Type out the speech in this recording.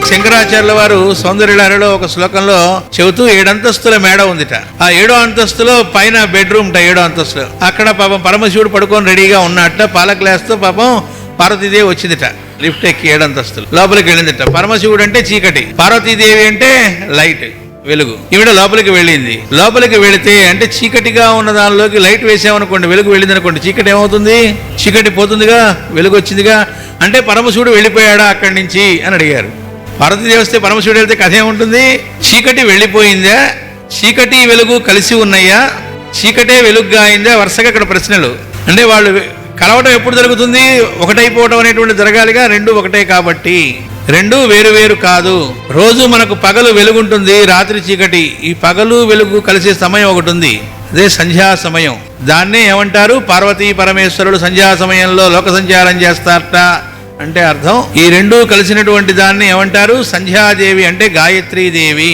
శంకరాచార్యుల వారు సౌందర్యలహరిలో ఒక శ్లోకంలో చెబుతూ 7 అంతస్తుల మేడ ఉందిట. ఆ 7వ అంతస్తులో పైన బెడ్రూమ్ 7వ అంతస్తులో అక్కడ పాపం పరమశివుడు పడుకొని రెడీగా ఉన్నట్ట. పాల గ్లాస్ తో పాపం పార్వతీదేవి వచ్చిందిట. లిఫ్ట్ ఎక్కి 7 అంతస్తులు లోపలికి వెళ్ళిందిట. పరమశివుడు అంటే చీకటి, పార్వతీదేవి అంటే లైట్, వెలుగు. ఈవిడ లోపలికి వెళ్ళింది. లోపలికి వెళితే అంటే చీకటిగా ఉన్న దానిలోకి లైట్ వేసామనుకోండి, వెలుగు వెళ్ళింది అనుకోండి, చీకటి ఏమవుతుంది? చీకటి పోతుందిగా, వెలుగు వచ్చిందిగా. అంటే పరమశివుడు వెళ్ళిపోయాడా అక్కడి నుంచి అని అడిగారు. పార్వతీదేవి వస్తే పరమశివుడు వెళ్తే కథ ఏముంటుంది? చీకటి వెళ్ళిపోయిందా, చీకటి వెలుగు కలిసి ఉన్నాయా, చీకటే వెలుగుగా అయిందా? వరుసగా ఇక్కడ ప్రశ్నలు. అంటే వాళ్ళు కలవటం ఎప్పుడు జరుగుతుంది? ఒకటైపోవటం అనేటువంటి జరగాలిగా. రెండు ఒకటే కాబట్టి రెండు వేరు వేరు కాదు. రోజు మనకు పగలు వెలుగుంటుంది, రాత్రి చీకటి. ఈ పగలు వెలుగు కలిసే సమయం ఒకటి ఉంది, అదే సంధ్యా సమయం. దాన్నే ఏమంటారు? పార్వతీ పరమేశ్వరుడు సంధ్యా సమయంలో లోక సంచారం చేస్తారట అంటే అర్థం. ఈ రెండూ కలిసినటువంటి దాన్ని ఏమంటారు? సంధ్యాదేవి అంటే గాయత్రీదేవి.